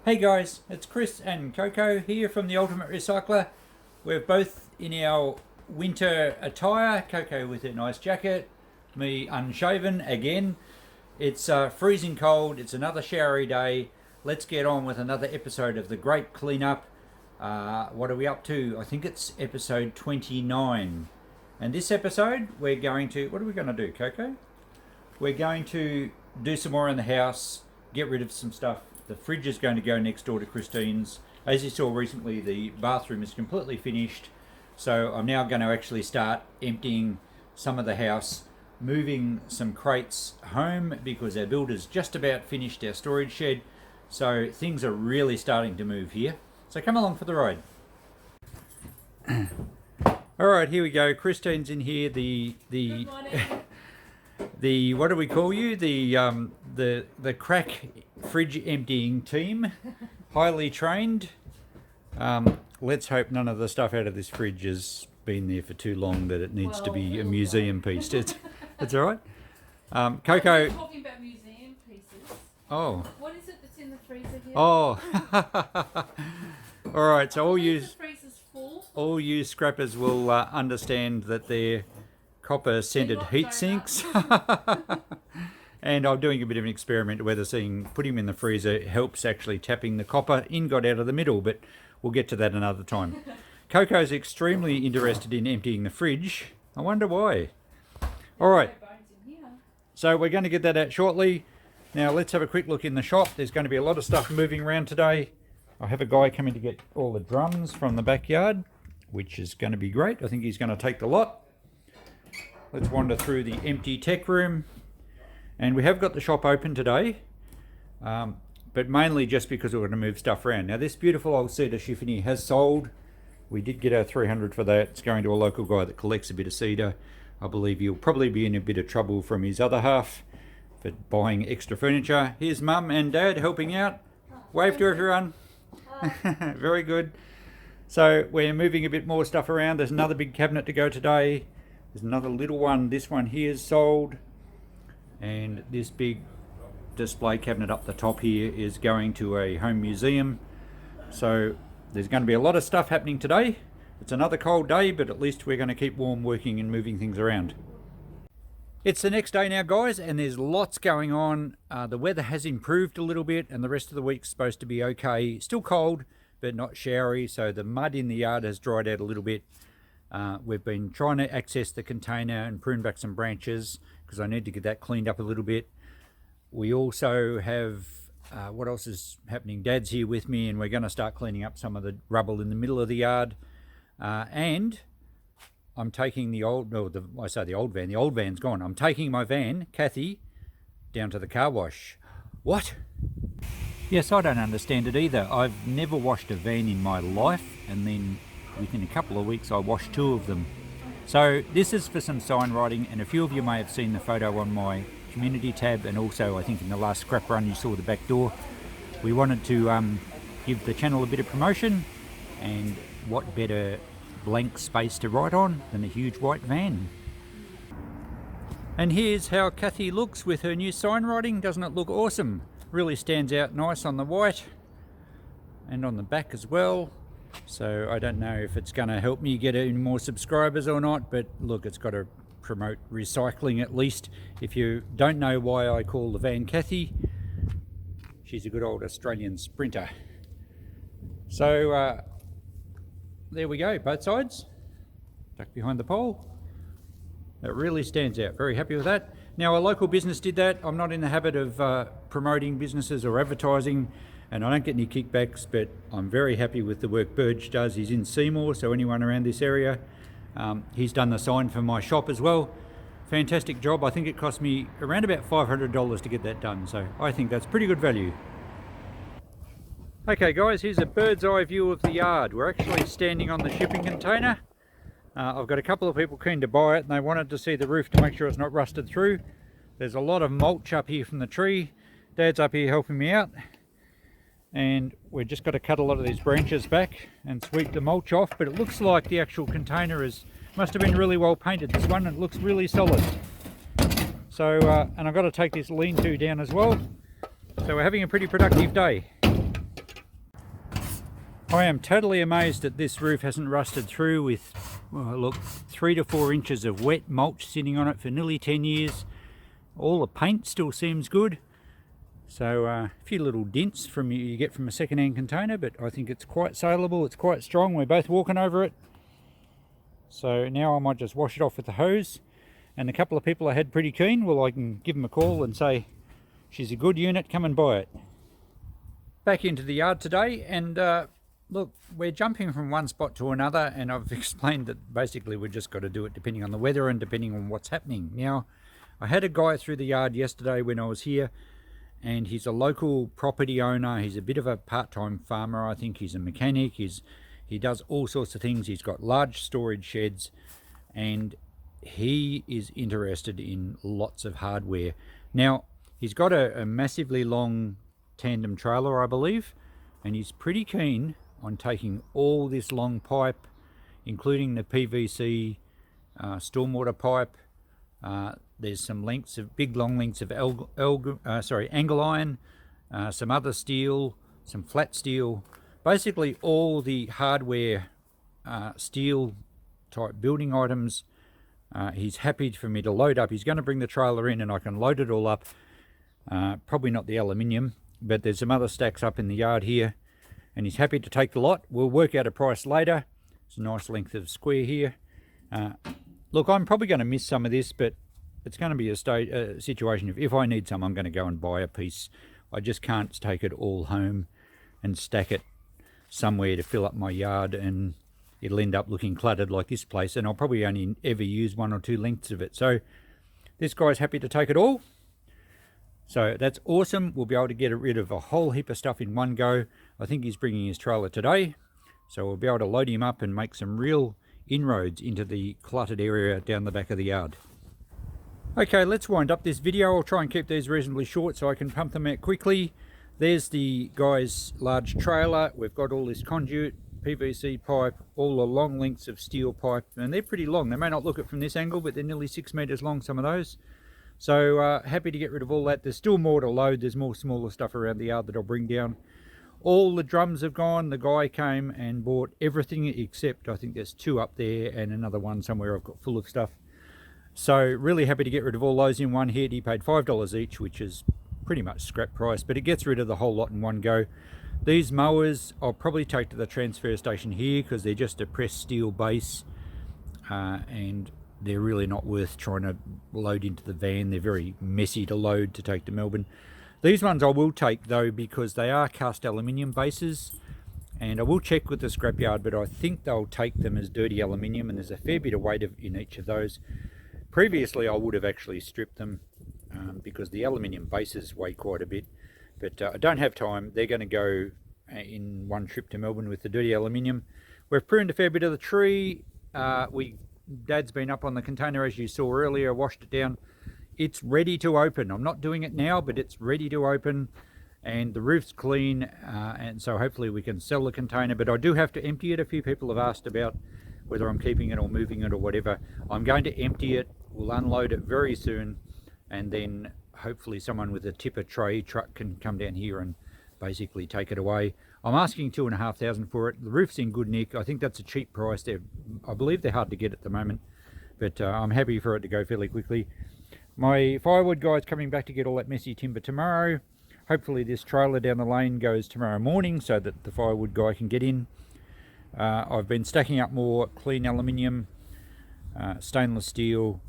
Hey guys, it's Chris and Coco here from the Ultimate Recycler. We're both in our winter attire, Coco with a nice jacket, me unshaven again. It's freezing cold, it's another showery day. Let's get on with another episode of the Great Cleanup. What are we up to? I think it's episode 29. And this episode we're going to, what are we going to do, Coco? We're going to do some more in the house, get rid of some stuff. The fridge is going to go next door to Christine's. As you saw recently, the bathroom is completely finished. So I'm now going to actually start emptying some of the house, moving some crates home because our builder's just about finished our storage shed. So things are really starting to move here. So come along for the ride. All right, here we go. Christine's in here. The what do we call you? The crack fridge emptying team, highly trained. Let's hope none of the stuff out of this fridge has been there for too long that it needs to be a museum piece. It's all right. Coco. Talking about museum pieces. Oh. What is it that's in the freezer here? Oh. All right. So The freezer's full. all you scrappers will understand that they're copper scented heat sinks. And I'm doing a bit of an experiment whether put him in the freezer helps actually tapping the copper ingot out of the middle, but we'll get to that another time. Coco's extremely interested in emptying the fridge. I wonder why. All right, so we're going to get that out shortly. Now let's have a quick look in the shop. There's going to be a lot of stuff moving around today. I have a guy coming to get all the drums from the backyard, which is going to be great. I think he's going to take the lot. Let's wander through the empty tech room. And we have got the shop open today, but mainly just because we're going to move stuff around. Now this beautiful old cedar chiffonier has sold. We did get our 300 for that. It's going to a local guy that collects a bit of cedar. I believe he'll probably be in a bit of trouble from his other half for buying extra furniture. Here's Mum and Dad helping out. Wave to everyone. Very good. So we're moving a bit more stuff around. There's another big cabinet to go today. There's another little one. This one here is sold. And this big display cabinet up the top here is going to a home museum. So there's going to be a lot of stuff happening today. It's another cold day, but at least we're going to keep warm working and moving things around. It's the next day now, guys, and there's lots going on. The weather has improved a little bit, and the rest of the week's supposed to be okay. Still cold, but not showery, so the mud in the yard has dried out a little bit. We've been trying to access the container and prune back some branches because I need to get that cleaned up a little bit. We also have, what else is happening? Dad's here with me and we're going to start cleaning up some of the rubble in the middle of the yard. And I'm taking the old van's gone. I'm taking my van, Kathy, down to the car wash. What? Yes, I don't understand it either. I've never washed a van in my life, and then within a couple of weeks I washed 2 of them. So this is for some sign writing, and a few of you may have seen the photo on my community tab, and also I think in the last scrap run you saw the back door. We wanted to give the channel a bit of promotion, and what better blank space to write on than a huge white van. And here's how Kathy looks with her new sign writing. Doesn't it look awesome? Really stands out nice on the white and on the back as well. So I don't know if it's going to help me get any more subscribers or not, but look, it's got to promote recycling at least. If you don't know why I call the van Kathy, she's a good old Australian sprinter. So there we go, both sides, tucked behind the pole. That really stands out, very happy with that. Now a local business did that. I'm not in the habit of promoting businesses or advertising, and I don't get any kickbacks, but I'm very happy with the work Burge does. He's in Seymour, so anyone around this area, he's done the sign for my shop as well. Fantastic job. I think it cost me around about $500 to get that done, so I think that's pretty good value. Okay guys, here's a bird's eye view of the yard. We're actually standing on the shipping container. I've got a couple of people keen to buy it, and they wanted to see the roof to make sure it's not rusted through. There's a lot of mulch up here from the tree. Dad's up here helping me out. And we've just got to cut a lot of these branches back and sweep the mulch off, but it looks like the actual container must have been really well painted, this one. It looks really solid. So, and I've got to take this lean-to down as well. So we're having a pretty productive day. I am totally amazed that this roof hasn't rusted through with, well, look, 3 to 4 inches of wet mulch sitting on it for nearly 10 years. All the paint still seems good. So a few little dents from you get from a second-hand container, but I think it's quite saleable, it's quite strong. We're both walking over it. So now I might just wash it off with the hose. And a couple of people I had pretty keen, well, I can give them a call and say, she's a good unit, come and buy it. Back into the yard today, and look, we're jumping from one spot to another, and I've explained that basically we've just got to do it depending on the weather and depending on what's happening. Now, I had a guy through the yard yesterday when I was here, and he's a local property owner. He's a bit of a part-time farmer. I think he's a mechanic. He does all sorts of things. He's got large storage sheds, and he is interested in lots of hardware. Now, he's got a massively long tandem trailer, I believe, and he's pretty keen on taking all this long pipe, including the PVC stormwater pipe. There's some lengths of big long lengths of angle iron, some other steel, some flat steel, basically all the hardware steel type building items. He's happy for me to load up. He's going to bring the trailer in and I can load it all up. Probably not the aluminium, but there's some other stacks up in the yard here, and he's happy to take the lot. We'll work out a price later. It's a nice length of square here. Look, I'm probably going to miss some of this, but it's going to be a situation of if I need some, I'm going to go and buy a piece. I just can't take it all home and stack it somewhere to fill up my yard, and it'll end up looking cluttered like this place, and I'll probably only ever use 1 or 2 lengths of it. So this guy's happy to take it all. So that's awesome. We'll be able to get rid of a whole heap of stuff in one go. I think he's bringing his trailer today, so we'll be able to load him up and make some real inroads into the cluttered area down the back of the yard. Okay, let's wind up this video. I'll try and keep these reasonably short so I can pump them out quickly. There's the guy's large trailer. We've got all this conduit, PVC pipe, all the long lengths of steel pipe, and they're pretty long. They may not look it from this angle, but they're nearly 6 meters long, some of those. So happy to get rid of all that. There's still more to load. There's more smaller stuff around the yard that I'll bring down. All the drums have gone. The guy came and bought everything except, I think there's 2 up there and another one somewhere I've got full of stuff. So really happy to get rid of all those in one hit. He paid $5 each, which is pretty much scrap price, but it gets rid of the whole lot in one go. These mowers I'll probably take to the transfer station here because they're just a pressed steel base, and they're really not worth trying to load into the van. They're very messy to load to take to Melbourne. These ones I will take though because they are cast aluminium bases, and I will check with the scrapyard, but I think they'll take them as dirty aluminium, and there's a fair bit of weight in each of those. Previously I would have actually stripped them because the aluminium bases weigh quite a bit, but I don't have time. They're going to go in one trip to Melbourne with the dirty aluminium. We've pruned a fair bit of the tree. Dad's been up on the container as you saw earlier, washed it down. It's ready to open. I'm not doing it now, but it's ready to open, and the roof's clean, and so hopefully we can sell the container, but I do have to empty it. A few people have asked about whether I'm keeping it or moving it or whatever. I'm going to empty it. We'll unload it very soon, and then hopefully someone with a tipper tray truck can come down here and basically take it away. I'm asking $2,500 for it. The roof's in good nick. I think that's a cheap price. I believe they're hard to get at the moment, but I'm happy for it to go fairly quickly. My firewood guy's coming back to get all that messy timber tomorrow. Hopefully this trailer down the lane goes tomorrow morning so that the firewood guy can get in. I've been stacking up more clean aluminium, stainless steel.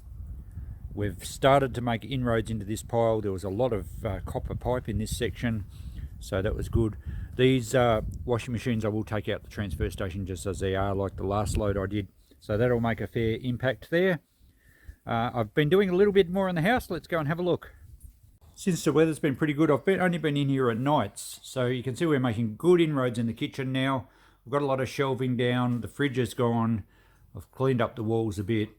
We've started to make inroads into this pile. There was a lot of copper pipe in this section, so that was good. These washing machines I will take out the transfer station just as they are, like the last load I did, so that'll make a fair impact there. I've been doing a little bit more in the house. Let's go and have a look. Since the weather's been pretty good, I've only been in here at nights, so you can see we're making good inroads in the kitchen now. We've got a lot of shelving down. The fridge is gone. I've cleaned up the walls a bit.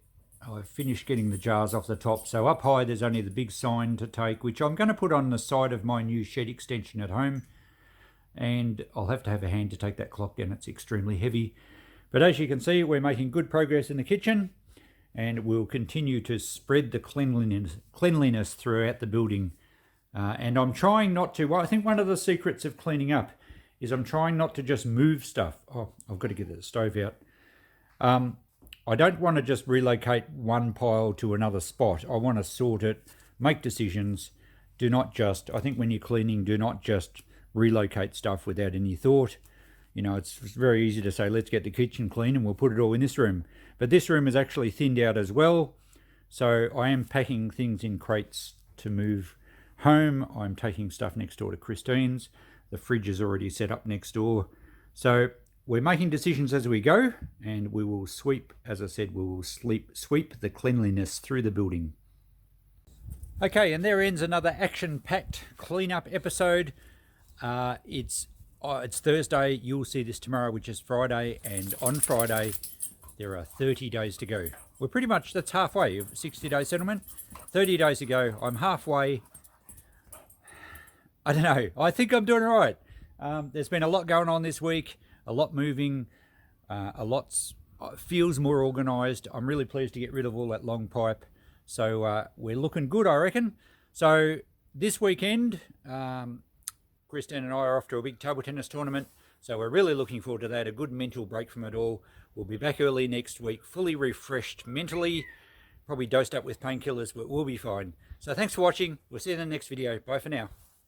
I've finished getting the jars off the top. So up high there's only the big sign to take, which I'm going to put on the side of my new shed extension at home. And I'll have to have a hand to take that clock down. It's extremely heavy. But as you can see, we're making good progress in the kitchen, and we'll continue to spread the cleanliness throughout the building. And I'm trying not to. Well, I think one of the secrets of cleaning up is I'm trying not to just move stuff. Oh, I've got to get the stove out. I don't want to just relocate one pile to another spot. I want to sort it, make decisions. Do not just, I think when you're cleaning, do not just relocate stuff without any thought. You know, it's very easy to say, let's get the kitchen clean and we'll put it all in this room. But this room is actually thinned out as well. So I am packing things in crates to move home. I'm taking stuff next door to Christine's. The fridge is already set up next door. So we're making decisions as we go, and we will sweep, as I said, we will sweep the cleanliness through the building. Okay, and there ends another action-packed cleanup episode. It's Thursday. You'll see this tomorrow, which is Friday, and on Friday there are 30 days to go. We're pretty much, that's halfway of 60-day settlement. 30 days to go. I'm halfway. I don't know. I think I'm doing all right. There's been a lot going on this week, a lot moving, feels more organised. I'm really pleased to get rid of all that long pipe. So we're looking good, I reckon. So this weekend, Kristen and I are off to a big table tennis tournament. So we're really looking forward to that, a good mental break from it all. We'll be back early next week, fully refreshed mentally, probably dosed up with painkillers, but we'll be fine. So thanks for watching. We'll see you in the next video. Bye for now.